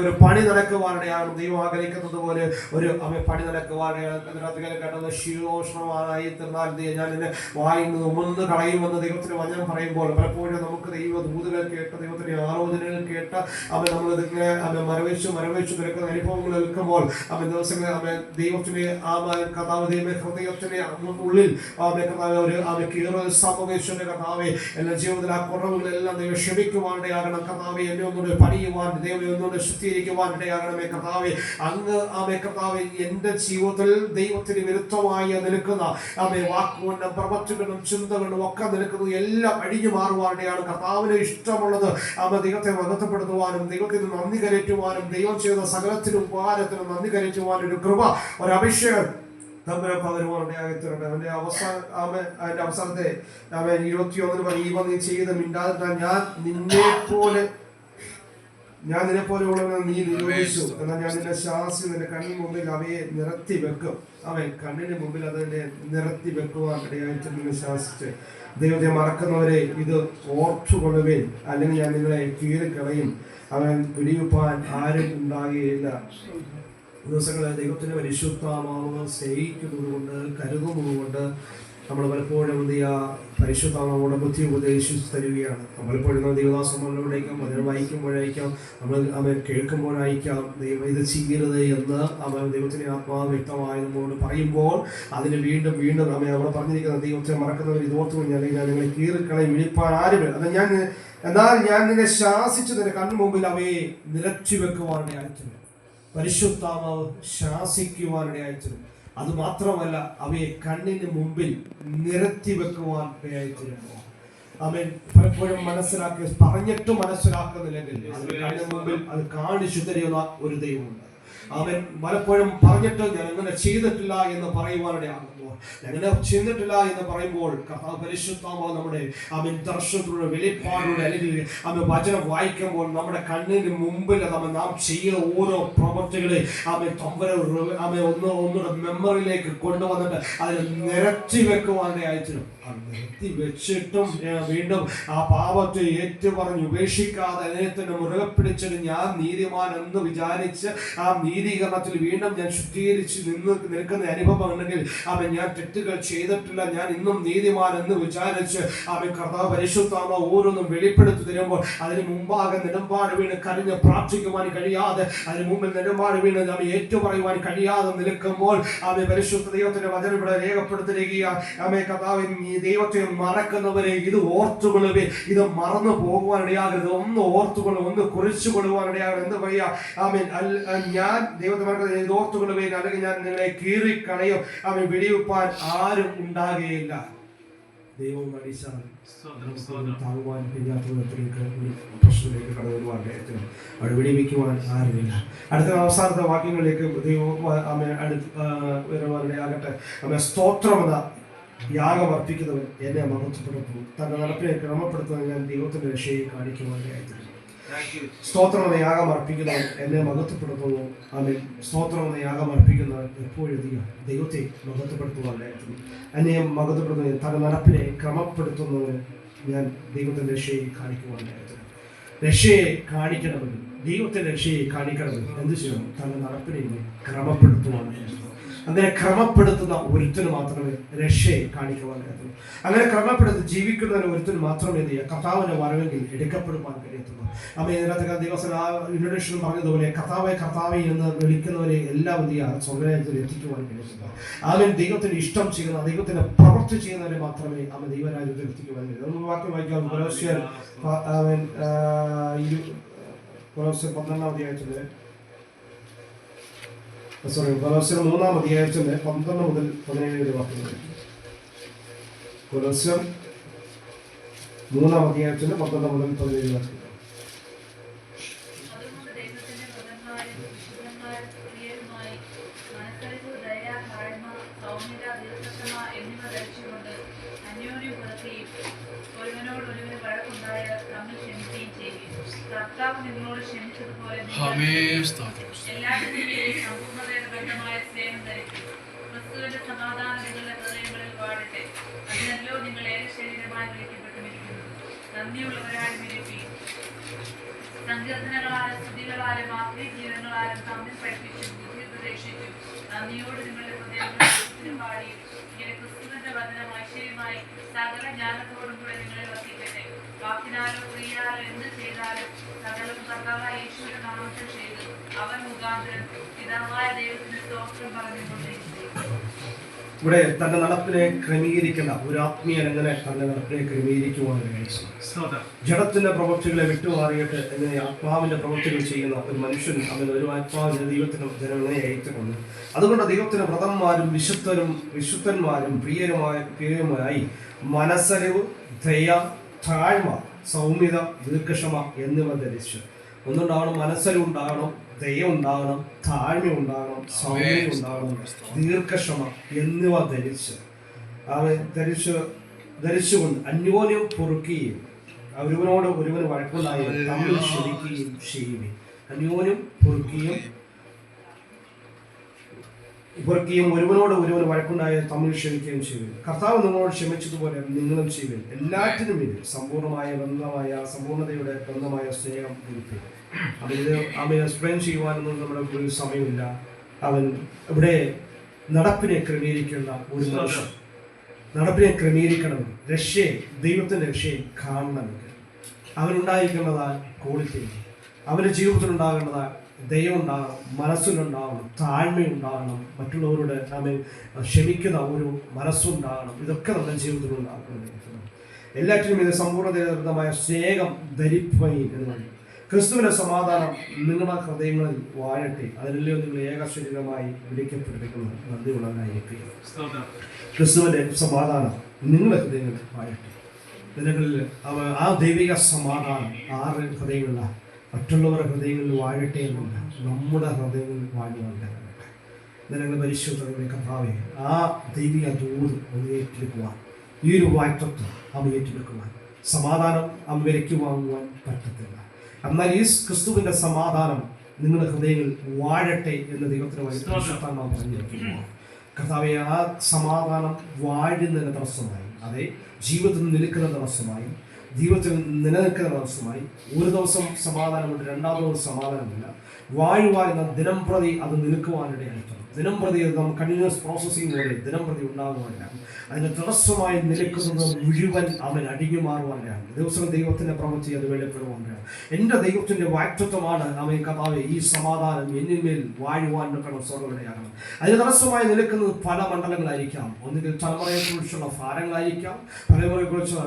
ഒരു പണി നടക്കുവാനിടയാണ്. ദൈവം ആഗ്രഹിക്കുന്നത് പോലെ ഒരു പണി നടക്കുവാനിടയാണ്. ശീലോഷ്ണമാണ് തീർന്നാൽ ഞാൻ എന്നെ വായിൽ നിന്ന് ഉമർന്ന് കളയുമെന്ന് ദൈവത്തിന് വചനം പറയുമ്പോൾ പലപ്പോഴും നമുക്ക് ദൈവദൂതുകൾ കേട്ട് ദൈവത്തിന്റെ ആലോചനകൾ കേട്ട് നമ്മൾ മരവിച്ചു നിൽക്കുന്ന അനുഭവങ്ങൾ നിൽക്കുമ്പോൾ ദിവസങ്ങൾ ദൈവത്തിന് കഥാവ് ഹൃദയത്തിന് ഉള്ളിൽ സംഭവിച്ചത് കഥാവെ എല്ലാ ജീവിതത്തിൽ ആ കുറവുകളെല്ലാം ദൈവം ക്ഷമിക്കുവാനിടയാകണം. കഥാവെ എന്നെ ഒന്നുകൂടെ പണിയുവാൻ ദൈവം ഒന്നുകൂടെ ശുദ്ധീകരിക്കുവാനിടയാകണമേ. കഥാവെ അങ്ങ് കഥാവെ എന്റെ ജീവിതത്തിൽ ദൈവത്തിന് വിരുദ്ധമായി നിൽക്കുന്ന വാക്കുകൊണ്ടും പ്രവൃത്തികളും ചിന്തകളും ഒക്കെ നിൽക്കുന്നത് എല്ലാം അടിഞ്ഞു മാറുവാനിടയാണ്. കർത്താവിന് ഇഷ്ടമുള്ളത് ദൈവത്തെ മഹത്വപ്പെടുത്തുവാനും ദൈവത്തിന് നന്ദി കരറ്റുവാനും ദൈവം ചെയ്ത സകലത്തിനും ഉപകാരത്തിനും നന്ദി കരറ്റുവാനും ഒരു കൃപ, ഒരു അഭിഷേകം തമ്മിൽ പകരുവാനിടയായിട്ടുണ്ട്. അതിന്റെ അവസാനത്തെ 21 പറയുമ്പോൾ നീ ചെയ്ത് മിണ്ടാതിരുന്നാൽ ഞാൻ നിന്നെ പോലെയുള്ളവനെ നീ നിരോധിച്ചു. എന്നാൽ ഞാൻ നിന്നെ ശാസി നിന്റെ കണ്ണിന് മുമ്പിൽ അവയെ നിരത്തി വെക്കും. കണ്ണിന് മുമ്പിൽ അതിനെ നിരത്തി വെക്കുവാൻ ഇടയായിട്ട് ശാസിച്ച് ദൈവത്തെ മറക്കുന്നവരെ ഇത് ഓർത്തുകൊള്ളുവേൻ, അല്ലെങ്കിൽ ഞാൻ നിങ്ങളെ കീറിക്കളയും. അവൻ പിടിവെപ്പാൻ ആരും ഉണ്ടാകുകയില്ല. ദിവസങ്ങളെ ദൈവത്തിന്റെ പരിശുദ്ധമാവുന്ന സ്നേഹിക്കുന്നത് കൊണ്ട് കരുതുന്നത് നമ്മൾ പലപ്പോഴും പരിശുദ്ധമാവുന്ന ബുദ്ധി ഉപദേശിച്ച് തരികയാണ്. പലപ്പോഴും ദൈവദാസന്മാരിലേക്കും അതിനെ വായിക്കുമ്പോഴായിരിക്കാം നമ്മൾ കേൾക്കുമ്പോഴായിരിക്കാം ദൈവം ഇത് ചെയ്യരുത് എന്ന് ദൈവത്തിന്റെ ആത്മാവ് വ്യക്തമായി നമ്മോട് പറയുമ്പോൾ അതിന് വീണ്ടും അവിടെ പറഞ്ഞിരിക്കുന്ന ദൈവത്തെ മറക്കുന്നവർ ഇതോർത്തു കഴിഞ്ഞാൽ ഞാൻ നിങ്ങളെ കീറിക്കളയും വിളിപ്പാൻ ആരും എന്നാൽ ഞാൻ നിന്നെ ശാസിച്ചു നിന്റെ കണ്ണു മുമ്പിൽ അവയെ നിരച്ചു വെക്കുവാനിടയായിട്ടുണ്ട്. പരിശുദ്ധാത്മാവ് ശാസിക്കുവാനിടയായിട്ടുണ്ട്. അത് മാത്രമല്ല അവയെ കണ്ണിന് മുമ്പിൽ നിരത്തി വെക്കുവാൻ ഇടയായിത്തീരുന്നു. അവൻ പലപ്പോഴും പറഞ്ഞിട്ട് മനസ്സിലാക്കുന്നില്ലെങ്കിൽ കണ്ണിന് മുമ്പിൽ അത് കാണിച്ചു തരുന്ന ഒരു ദൈവമുണ്ട്. അവൻ പലപ്പോഴും പറഞ്ഞിട്ട് ഞാൻ അങ്ങനെ ചെയ്തിട്ടില്ല എന്ന് പറയുവാനിടയാകുന്നു. പറയുമ്പോൾ അങ്ങനെ ചെന്നിട്ടില്ല എന്ന് പറയുമ്പോൾ കർത്താവ് പരിശുദ്ധാത്മാവ് നമ്മുടെ ദർശനത്തിലൂടെ വെളിപ്പാടിലൂടെ അല്ലെങ്കിൽ വചനം വായിക്കുമ്പോൾ നമ്മുടെ കണ്ണിന് മുമ്പിൽ നാം ചെയ്യുന്ന ഓരോ പ്രവൃത്തികളെ ഒന്നുകൂടെ മെമ്മറിയിലേക്ക് കൊണ്ടുവന്നിട്ട് അതിനെ നിരത്തി വെക്കുവാൻ്റെ അയച്ചിരും. നിർത്തി വെച്ചിട്ടും വീണ്ടും ആ പാപത്തെ ഏറ്റുപറഞ്ഞ് ഉപേക്ഷിക്കാതെ അതിനെ തന്നെ മുറുകെ പിടിച്ചിട്ട് ഞാൻ നീതിമാൻ എന്ന് വിചാരിച്ച് ആ നീതീകരണത്തിൽ വീണ്ടും ഞാൻ ശുദ്ധീകരിച്ച് നിൽക്കുന്ന അനുഭവം ഉണ്ടെങ്കിൽ ഞാൻ തെറ്റുകൾ ചെയ്തിട്ടില്ല, ഞാൻ ഇന്നും നീതിമാൻ എന്ന് വിചാരിച്ച് കർത്താവ് പരിശുദ്ധാത്മാവ് ഓരോന്നും വെളിപ്പെടുത്തി തരുമ്പോൾ അതിന് മുമ്പാകെ നെടുമ്പാട് വീണ് കരഞ്ഞ് പ്രാർത്ഥിക്കുവാൻ കഴിയാതെ അതിന് മുമ്പിൽ നെടുമ്പാട് വീണ് നാം ഏറ്റുപറയുവാൻ കഴിയാതെ നിൽക്കുമ്പോൾ പരിശുദ്ധ ദൈവത്തിന്റെ വചനം ഇവിടെ രേഖപ്പെടുത്തിയിരിക്കുക. കർത്താവ് ദൈവത്തെ മറക്കുന്നവരെ ഇത് ഓർത്തുകൊള്ളുവേ, ഇത് മറന്നു പോകുവാനിടയാകരുത്, ഒന്ന് ഓർത്തുകൊള്ളും, ഒന്ന് കുറിച്ചുകൊള്ളുവാനിടയാകരുത്. എന്ത് പറയാ ഞാൻ ദൈവത്തെ ഇത് ഓർത്തുകൊള്ളുവേ, അല്ലെങ്കിൽ ഞാൻ നിങ്ങളെ കീറിക്കളയും, വെടിവെപ്പാൻ ആരും ഉണ്ടാകുകയില്ല. ദൈവം അടിച്ചാൽ താങ്ങുവാൻ പ്രശ്നത്തിലേക്ക് കടന്നു വരുവാൻ അവിടെ വെടിവെക്കുവാൻ ആരുമില്ല. അടുത്ത അവസാനത്തെ വാക്യങ്ങളിലേക്ക് ദൈവം വരുവാനിടയാകട്ടെ. സ്തോത്രമെന്ന യാഗം അർപ്പിക്കുന്നവൻ എന്നെ മഹത്വപ്പെടുത്തുന്നു, തന്റെ നടപ്പിനെ ക്രമപ്പെടുത്തുന്നത് ഞാൻ ദൈവത്തിന്റെ രക്ഷയെ കാണിക്കുവാനായിട്ട്. സ്തോത്രം എന്ന യാഗം അർപ്പിക്കുന്നവൻ എന്നെ മഹത്വപ്പെടുത്തുന്നു. ആമേൻ. സ്തോത്രം എന്ന യാഗം അർപ്പിക്കുന്നവൻ എപ്പോഴധികം ദൈവത്തെ മഹത്വപ്പെടുത്തുവാനായിട്ട്. എന്നെ മഹത്വപ്പെടുത്തുന്നവൻ തന്റെ നടപ്പിനെ ക്രമപ്പെടുത്തുന്നവന് ഞാൻ ദൈവത്തിന്റെ രക്ഷയെ കാണിക്കുവാനായിട്ട്. രക്ഷയെ കാണിക്കണമെങ്കിൽ, ദൈവത്തിന്റെ രക്ഷയെ കാണിക്കണമെങ്കിൽ എന്ത് ചെയ്യണം? തന്റെ നടപ്പിനെ ക്രമപ്പെടുത്തുവാനായിട്ട്. അങ്ങനെ ക്രമപ്പെടുത്തുന്ന ഒരുത്തിന് മാത്രമേ രക്ഷയെ കാണിക്കുവാൻ കഴിയത്തുള്ളൂ. അങ്ങനെ ക്രമപ്പെടുത്തി ജീവിക്കുന്നതിന് ഒരുത്തിന് മാത്രമേ എന്ത് ചെയ്യുക? കർത്താവിനെ വരവെങ്കിൽ എടുക്കപ്പെടുവാൻ കഴിയത്തുള്ളൂ. ഇതിനകത്ത് ദിവസം ആ ഇൻട്രൊഡക്ഷനിൽ പറഞ്ഞതുപോലെ കർത്താവെ കർത്താവെ എന്ന് വിളിക്കുന്നവരെ എല്ലാം എന്ത് ചെയ്യുക? സ്വർഗ്ഗരാജ്യത്തിൽ എത്തിക്കുവാൻ കഴിയത്തുള്ളൂ. അവൻ ദൈവത്തിന് ഇഷ്ടം ചെയ്യുന്ന, ദൈവത്തിന് പ്രവൃത്തി ചെയ്യുന്നവരെ മാത്രമേ അവൻ ദൈവരാജ്യത്തിൽ എത്തിക്കുവാൻ കഴിയൂ. നമുക്ക് വാക്യം വായിക്കാം. കൊലോസ്യർ 12-ാം അധ്യായത്തില് കൊലോസ്യർ 3-ാം അധ്യായത്തിന്റെ 12 മുതൽ 17 വരെ വാക്യങ്ങൾ. കൊലോസ്യർ 3-ാം അധ്യായത്തിന്റെ 12 മുതൽ 17 വാക്യങ്ങൾ. നിങ്ങളോട് ക്ഷമിച്ചതുപോലെ ക്രിസ്തുവിന്റെ സമാധാനം നിങ്ങളുടെ ഹൃദയങ്ങളിൽ വാഴട്ടെ. അതിനല്ലോ നിങ്ങൾ ഏക ശരീരമായി വിളിക്കപ്പെട്ടിരിക്കുന്നു. നന്ദിയുള്ളവരായി ഇരിപ്പീൻ. സങ്കീർത്തനങ്ങളാലും സ്തുതികളാലും ആത്മീയഗീതങ്ങളാലും തമ്മിൽ പഠിപ്പിച്ചും ബുദ്ധി ഉപദേശിച്ചും നന്ദിയോട് നിങ്ങളുടെ ഹൃദയങ്ങളിൽ പാടി ഇങ്ങനെ ക്രിസ്തുവിന്റെ വചനം ഐശ്വര്യമായി സകല ജ്ഞാനത്തോടും കൂടെ നിങ്ങളെ വർദ്ധിക്കട്ടെ. വാക്കിനാലോ ക്രിയയാലോ എന്ത് ചെയ്താലും സകലം കർത്താവായ യേശുവിന്റെ നാമത്തിൽ ചെയ്തു അവൻ മുഖാന്തരം പിതാവായ ദൈവത്തിന് സ്തോത്രം പറഞ്ഞുകൊണ്ടിരിക്കുന്നു. ഇവിടെ തന്റെ നടപ്പിനെ ക്രമീകരിക്കുന്ന ഒരു ആത്മീയൻ എങ്ങനെ തന്റെ നടപ്പിനെ ക്രമീകരിക്കുവാൻ കഴിച്ചു? ജഡത്തിന്റെ പ്രവൃത്തികളെ വിട്ടുമാറിയിട്ട് എങ്ങനെ ആത്മാവിന്റെ പ്രവൃത്തികൾ ചെയ്യുന്ന ഒരു മനുഷ്യൻ അവൻ ഒരു ആത്മാവിന്റെ ദൈവത്തിനും ജനങ്ങളെ അയച്ചുകൊണ്ട്, അതുകൊണ്ട് ദൈവത്തിന് വ്രതന്മാരും വിശുദ്ധന്മാരും പ്രിയരുമായി മനസ്സലിവ്, ദയ, താഴ്മ, സൗമ്യത, ദീർഘക്ഷമ എന്നിവ ധരിച്ചു. ഒന്നുണ്ടാവണം, മനസ്സലിവുണ്ടാകണം, ദയ ഉണ്ടാകണം, താഴ്മ ഉണ്ടാകണം, സൗമ്യം ഉണ്ടാകണം, ദീർഘക്ഷമ എന്നിവ ധരിച്ചുകൊണ്ട് അന്യോന്യം പൊറുക്കുകയും ഒരുവനോട് ഒരുവന് വഴക്കുണ്ടായി തമ്മിൽ ക്ഷമിക്കുകയും ചെയ്യുകയും. അന്യോന്യം പൊറുക്കുകയും ഒരുവനോട് ഒരുവന് വഴക്കുണ്ടായി തമ്മിൽ ക്ഷമിക്കുകയും ചെയ്യും. കർത്താവ് നിങ്ങളോട് ക്ഷമിച്ചതുപോലെ നിങ്ങളും ചെയ്യുകയും എല്ലാറ്റിനും ഇത് സമ്പൂർണ്ണതയുടെ ബന്ധമായ സ്നേഹം കൊടുക്കുക. അവൻ എക്സ്പ്ലെയിൻ ചെയ്യുവാനൊന്നും നമ്മുടെ ഒരു സമയമില്ല. അവൻ ഇവിടെ നടപ്പിനെ ക്രമീകരിക്കുന്ന ഒരു മനുഷ്യൻ നടപ്പിനെ ക്രമീകരിക്കണമെങ്കിൽ രക്ഷയെ, ദൈവത്തിൻ്റെ രക്ഷയെ കാണണമെങ്കിൽ അവനുണ്ടായിരിക്കേണ്ടതായ ക്വാളിറ്റി, അവൻ്റെ ജീവിതത്തിലുണ്ടാകേണ്ടതായ ദൈവം ഉണ്ടാകണം, മനസ്സിലുണ്ടാകണം, താഴ്മയുണ്ടാകണം, മറ്റുള്ളവരോട് നമ്മെ ക്ഷമിക്കുന്ന ഒരു മനസ്സുണ്ടാകണം. ഇതൊക്കെ നമ്മുടെ ജീവിതത്തിലുണ്ടാകണം. എല്ലാറ്റിനും ഇത് സമ്പൂർണ്ണതമായ സ്നേഹം ധരിപ്പയും എന്ന് പറയും. ക്രിസ്തുവിന്റെ സമാധാനം നിങ്ങളുടെ ഹൃദയങ്ങളിൽ വാഴട്ടെ. അതിനല്ലോ നിങ്ങൾ ഏകശരീരമായി വിളിക്കപ്പെട്ടിരിക്കുന്നത്. നന്ദിയുള്ളവരായിരിക്കുക. ക്രിസ്തുവിന്റെ സമാധാനം നിങ്ങളുടെ ഹൃദയങ്ങളിൽ വാഴട്ടെ. നിങ്ങളിൽ ആ ദൈവിക സമാധാനം ആറ് ഹൃദയങ്ങളിലാണ്, മറ്റുള്ളവരുടെ ഹൃദയങ്ങളിൽ വാഴട്ടെ എന്നല്ല, നമ്മുടെ ഹൃദയങ്ങളിൽ വാഴുവാൻ. നിങ്ങളുടെ പരിശുദ്ധരുടെ കർത്താവെ ആ ദൈവിക ദൂത് ഒന്ന് ഏറ്റെടുക്കുവാൻ, ഈ ഒരു വാക്തത്വം അവ ഏറ്റെടുക്കുവാൻ, സമാധാനം അവ വിലയ്ക്ക് വാങ്ങുവാൻ പറ്റത്തില്ല. എന്നാൽ ഈ ക്രിസ്തുവിൻ്റെ സമാധാനം നിങ്ങളുടെ ഹൃദയങ്ങൾ വാഴട്ടെ എന്ന് ദൈവത്തിന് നാം പറഞ്ഞിരിക്കുന്നു. കർത്താവെ ആ സമാധാനം വാഴുന്നതിന് തടസ്സമായി, അതെ ജീവിതത്തിൽ നിൽക്കുന്ന തടസ്സമായി, ജീവിതത്തിൽ നിലനിൽക്കുന്ന തടസ്സമായി, ഒരു ദിവസം സമാധാനമുണ്ട്, രണ്ടാം ദിവസം സമാധാനമില്ല, വാഴുവാൻ ദിനം പ്രതി അത് നിൽക്കുവാനിടയായിട്ടുണ്ട്. ദിനം പ്രതി നാം കണ്ടിന്യൂസ് പ്രോസസ്സിംഗ് പോലെ ദിനം പ്രതി ഉണ്ടാകുവാനാണ്. അതിന് തടസ്സമായി നിൽക്കുന്നത് മുഴുവൻ അവൻ അടിഞ്ഞു മാറുവാനാണ്. ദിവസം ദൈവത്തിൻ്റെ പ്രവൃത്തി അത് വെളിപ്പെടുവാനാണ്. എൻ്റെ ദൈവത്തിൻ്റെ വാക്തത്വമാണ് അവൻ കർത്താവെ ഈ സമാധാനം എന്നിന്മേൽ വാഴുവാൻ നിൽക്കണം സ്വർഗ്ഗവിടെയാകണം. അതിന് തടസ്സമായി നിൽക്കുന്നത് പല മണ്ഡലങ്ങളായിരിക്കാം. ഒന്നുകിൽ തലമുറയെക്കുറിച്ചുള്ള ഭാരങ്ങളായിരിക്കാം, തലമുറയെക്കുറിച്ചുള്ള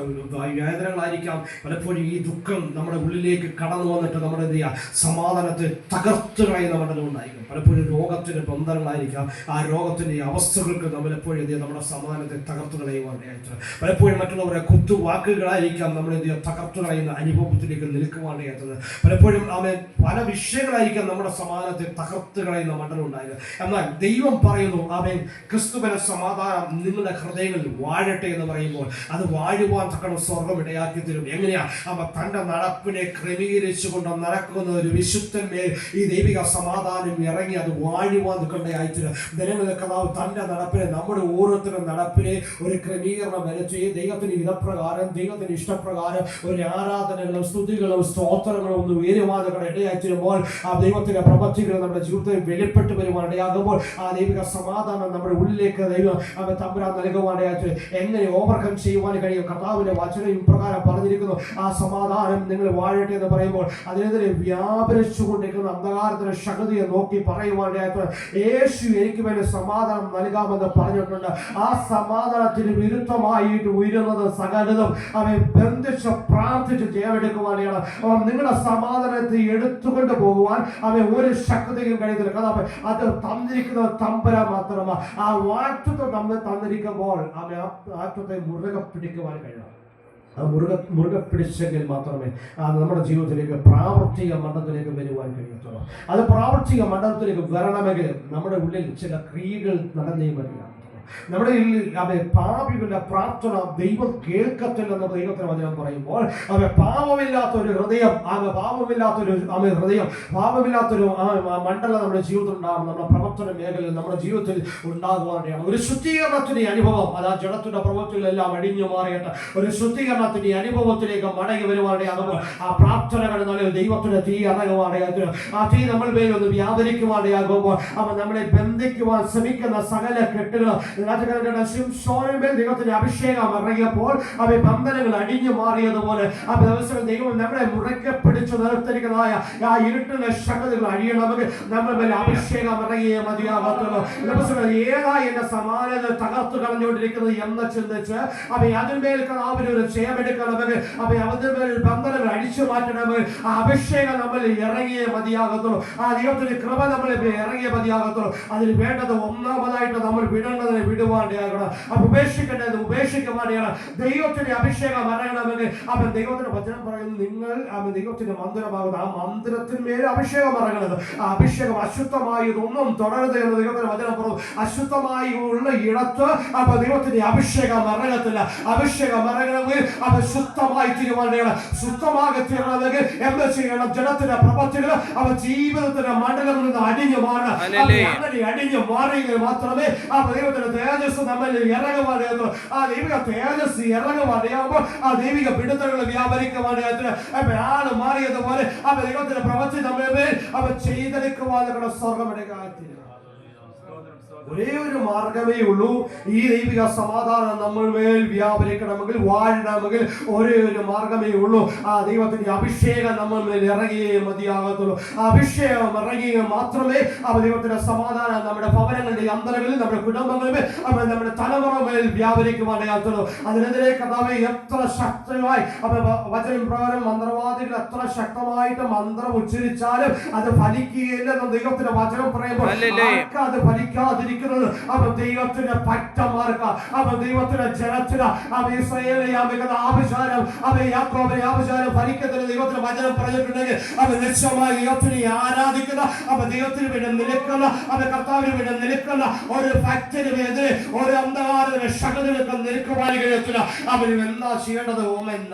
വേദനകളായിരിക്കാം. പലപ്പോഴും ഈ ദുഃഖം നമ്മുടെ ഉള്ളിലേക്ക് കടന്നു വന്നിട്ട് നമ്മുടെ സമാധാനത്തെ തകർത്ത് കളയുന്ന മണ്ഡലം ഉണ്ടായിരിക്കും. പലപ്പോഴും രോഗത്തിൻ്റെ ബന്ധനങ്ങളായിരിക്കാം. ആ രോഗത്തിൻ്റെ അവസ്ഥകൾക്ക് നമ്മളെപ്പോഴും നമ്മുടെ സമാധാനത്തെ തകർത്തു കളയുവാനായിട്ട്, പലപ്പോഴും മറ്റുള്ളവരെ കുത്തുവാക്കുകളായിരിക്കാം നമ്മളെ തകർത്തു കളയുന്ന അനുഭവത്തിലേക്ക് നിൽക്കുവാനായിട്ടത്. പലപ്പോഴും അവൻ പല വിഷയങ്ങളായിരിക്കാം നമ്മുടെ സമാധാനത്തെ തകർത്ത് കളയുന്ന മണ്ഡലം ഉണ്ടായത്. എന്നാൽ ദൈവം പറയുന്നു അവൻ ക്രിസ്തുവിന്റെ സമാധാനം നിങ്ങളുടെ ഹൃദയങ്ങളിൽ വാഴട്ടെ എന്ന് പറയുമ്പോൾ അത് വാഴുവാൻ തക്കണം സ്വർഗം ഇടയാക്കി തരും. എങ്ങനെയാ അവ തൻ്റെ നടപ്പിനെ ക്രമീകരിച്ചുകൊണ്ട് നടക്കുന്ന ഒരു വിശുദ്ധന്മേൽ ഈ ദൈവിക സമാധാനം ഇറങ്ങി അത് വാഴുവാൻ നിൽക്കേണ്ടതായിട്ട് ജനങ്ങളുടെ കഥാവ് തൻ്റെ നടപ്പിനെ, നമ്മുടെ ഓരോരുത്തരുടെ നടപ്പിനെ ഒരു ക്രമീകരണം വരച്ച് ദൈവത്തിന് ഇതപ്രകാരം, ദൈവത്തിന് ഇഷ്ടപ്രകാരം ഒരു ആരാധനകളും സ്തുതികളും സ്തോത്രങ്ങളും ഒന്ന് ഉയരുവാനുകൾ ഇടയായിത്തീരുമ്പോൾ ആ ദൈവത്തിന്റെ പ്രവൃത്തികൾ നമ്മുടെ ജീവിതത്തിൽ വെളിപ്പെട്ട് വരുവാനിടയാകുമ്പോൾ ആ ദൈവിക സമാധാനം നമ്മുടെ ഉള്ളിലേക്ക് ദൈവം അവൻ തമ്പുരാൻ നൽകുവാനായിട്ട് എങ്ങനെ ഓവർകം ചെയ്യുവാൻ കഴിയും? കർത്താവിന്റെ വചനം ഇപ്രകാരം പറഞ്ഞിരിക്കുന്നു, ആ സമാധാനം നിങ്ങൾ വാഴട്ടെ എന്ന് പറയുമ്പോൾ അതിനെതിരെ വ്യാപരിച്ചുകൊണ്ടിരിക്കുന്ന അന്ധകാരത്തിന്റെ ശക്തിയെ നോക്കി പറയുവാനായിട്ട് യേശു എനിക്ക് വേണ്ടി സമാധാനം നൽകാമെന്ന് പറഞ്ഞിട്ടുണ്ട്. ആ സമാധാനത്തിന് വിരുദ്ധമായിട്ട് ഉയരുന്നത് സകലതും അവൻ ബന്ധിച്ച് പ്രാർത്ഥിച്ച് ജയമെടുക്കുവാനാണ്. നിങ്ങളുടെ സമാധാനത്തെ എടുത്തുകൊണ്ട് പോകുവാൻ അവൻ ഒരു ശക്തിയും കഴിയത്തില്ല. കാരണം അത് തന്നിരിക്കുന്നത് തമ്പുരാൻ മാത്രമാണ്. ആ വാക്തത്വം നമ്മൾ തന്നിരിക്കുമ്പോൾ അവൻ ആ വാക്തത്തെ മുറുകെ പിടിക്കുവാൻ കഴിയണം. ആ മുറുകെ പിടിച്ചെങ്കിൽ മാത്രമേ നമ്മുടെ ജീവിതത്തിലേക്ക് പ്രാവർത്തിക മണ്ഡലത്തിലേക്ക് വരുവാൻ കഴിയത്തുള്ളൂ. അത് പ്രാവർത്തിക മണ്ഡലത്തിലേക്ക് വരണമെങ്കിൽ നമ്മുടെ ഉള്ളിൽ ചില ക്രിയകൾ നടന്നേ മതിയാകും. നമ്മുടെ പാപികളുടെ പ്രാർത്ഥന ദൈവം കേൾക്കത്തില്ലെന്ന് ദൈവത്തിന് വചനം പറയുമ്പോൾ പാപമില്ലാത്തൊരു ഹൃദയം, പാപമില്ലാത്തൊരു മണ്ഡലം നമ്മുടെ ജീവിതത്തിൽ ഉണ്ടാകും. നമ്മുടെ പ്രവർത്തന മേഖലയിൽ നമ്മുടെ ജീവിതത്തിൽ ഉണ്ടാകുവാനാണ് ഒരു ശുദ്ധീകരണത്തിന്റെ അനുഭവം. അത് ആ ജഡത്തിന്റെ പ്രവൃത്തികളെല്ലാം അടിഞ്ഞു മാറിയിട്ട് ഒരു ശുദ്ധീകരണത്തിന്റെ അനുഭവത്തിലേക്ക് മടങ്ങി വരുവാനാകുമ്പോൾ ആ പ്രാർത്ഥനകൾ നല്ല ദൈവത്തിന്റെ തീ ഇറങ്ങുവാനായിട്ട് ആ തീ നമ്മൾ മേൽ ഒന്ന് വ്യാപരിക്കുവാനാകുമ്പോൾ അവൻ നമ്മളെ ബന്ധിക്കുവാൻ ശ്രമിക്കുന്ന സകല കെട്ടുകൾ ദൈവത്തിന്റെ അഭിഷേകം ഇറങ്ങിയപ്പോൾ അവ ബന്ധനങ്ങൾ അടിഞ്ഞു മാറിയതുപോലെ ആ ദിവസങ്ങൾ ദൈവം നമ്മളെ മുറക്കെ പിടിച്ചു നിർത്തിരിക്കുന്നതായ ആ ഇരുട്ടിലെ ശക്തികൾ അഴിയണമെങ്കിൽ നമ്മുടെ മേലെ അഭിഷേകം ഇറങ്ങിയേ മതിയാകത്തുള്ളൂ. ദിവസങ്ങൾ ഏതാ എന്റെ സമാനത തകർത്തു കളഞ്ഞുകൊണ്ടിരിക്കുന്നത് എന്ന് ചിന്തിച്ച് അവ അതിന്മേൽ ഒരു ചെയ്യാമെടുക്കണമെങ്കിൽ അവ അതിന്മേൽ ബന്ധനങ്ങൾ അടിച്ചു മാറ്റണമെങ്കിൽ ആ അഭിഷേകം നമ്മൾ ഇറങ്ങിയേ മതിയാകത്തുള്ളൂ. ആ ദൈവത്തിന്റെ കൃപ നമ്മൾ ഇറങ്ങിയേ മതിയാകത്തുള്ളൂ. അതിന് വേണ്ടത് ഒന്നാമതായിട്ട് നമ്മൾ വിടേണ്ടതിന് വിടുവാണ്ടിയാകണം. അപ്പൊ ഉപേക്ഷിക്കേണ്ടത് ഉപേക്ഷിക്കുവാണ്ടിയാണ്. ദൈവത്തിന്റെ അഭിഷേകം ഇറങ്ങണമെങ്കിൽ അവൻ ദൈവത്തിന്റെ വചനം പറയുന്നത് നിങ്ങൾ അവൻ ദൈവത്തിന്റെ മന്ദിരമാകുന്നത് ആ മന്ദിരത്തിന്മേൽ അഭിഷേകം ഇറങ്ങണത്. ആ അഭിഷേകം അശുദ്ധമായി ഒന്നും തുടരുത് എന്ന് ദൈവത്തിന്റെ വചനം പറഞ്ഞു. അശുദ്ധമായി ഉള്ള ഇടത്ത് അപ്പൊ ദൈവത്തിന്റെ അഭിഷേകം ഇറങ്ങത്തില്ല. അഭിഷേകം ഇറങ്ങണമെങ്കിൽ അവ ശുദ്ധമായി തീരുവാണ്ടിയാണ്. ശുദ്ധമായി തീരണമെങ്കിൽ എന്ത് ചെയ്യണം? ജനത്തിന്റെ പ്രവൃത്തികൾ അവ ജീവിതത്തിന്റെ മണ്ഡലങ്ങളിൽ നിന്ന് അടിഞ്ഞു മാറണം. അങ്ങനെ അടിഞ്ഞു മാറിയെങ്കിൽ മാത്രമേ ആ ദൈവത്തിന്റെ തേജസ് നമ്മളിൽ ഇറങ്ങുവാനായിരുന്നു. ആ ദൈവിക തേജസ് ഇറങ്ങുവാനാകുമ്പോൾ ആ ദൈവിക പിടുത്തങ്ങൾ വ്യാപരിക്കുവാനായിരുന്നു. ആള് മാറിയതുപോലെ ആ ദൈവത്തിന്റെ പ്രവൃത്തി നമ്മെ അവ ചെയ്തെടുക്കുവാനുള്ള സ്വർഗമെടുക്കാത്തില്ല. ഒരേ ഒരു മാർഗമേ ഉള്ളൂ. ഈ ദൈവിക സമാധാനം നമ്മൾ മേൽ വ്യാപരിക്കണമെങ്കിൽ വാഴണമെങ്കിൽ ഒരേ ഒരു മാർഗമേ ഉള്ളൂ. ആ ദൈവത്തിന്റെ അഭിഷേകം നമ്മൾ മേൽ ഇറങ്ങിയേ മതിയാകത്തുള്ളൂ. ആ അഭിഷേകം ഇറങ്ങിയ മാത്രമേ ആ ദൈവത്തിന്റെ സമാധാനം നമ്മുടെ ഭവനങ്ങളുടെ അന്തരങ്ങളിൽ, നമ്മുടെ കുടുംബങ്ങളിൽ, നമ്മുടെ തലമുറ മേൽ വ്യാപരിക്കുവാനാകത്തുള്ളൂ. അതിനെതിരെ കർത്താവേ എത്ര ശക്തമായി വചനം പ്രകാരം മന്ത്രവാദികൾ എത്ര ശക്തമായിട്ട് മന്ത്രം ഉച്ചരിച്ചാലും അത് ഫലിക്കുകയില്ലെന്ന് ദൈവത്തിന്റെ വചനം പറയുമ്പോൾ അത് ഫലിക്കാതിരിക്കും ആരാധിക്കുന്നത് അവൻ ദൈവത്തിന്റെ പറ്റമാർക്ക, അവൻ ദൈവത്തിന്റെ ജനത്തിന്, അവൻ ഇസ്രായേലിനെ ആഭിചാരം, അവൻ യാക്കോബിനെ ആഭിചാരം ഭരിക്കത്തില്ല. ദൈവത്തിന്റെ വചനം പറഞ്ഞിട്ടുണ്ടെങ്കിൽ അവൻ നിശ്ചയമായി ദൈവത്തിനെ ആരാധിക്കുന്ന, അവൻ ദൈവത്തിന് വേണ്ടി നിൽക്കുന്ന, അവൻ കർത്താവിന് വേണ്ടി നിൽക്കുന്ന ഒരു ഭക്തനുമെതിരെ ഒരു അന്ധകാരത്തിന് ശക്തികൾക്ക് നിൽക്കുവാൻ കഴിയത്തില്ല. അവന് എന്താ ചെയ്യേണ്ടത്?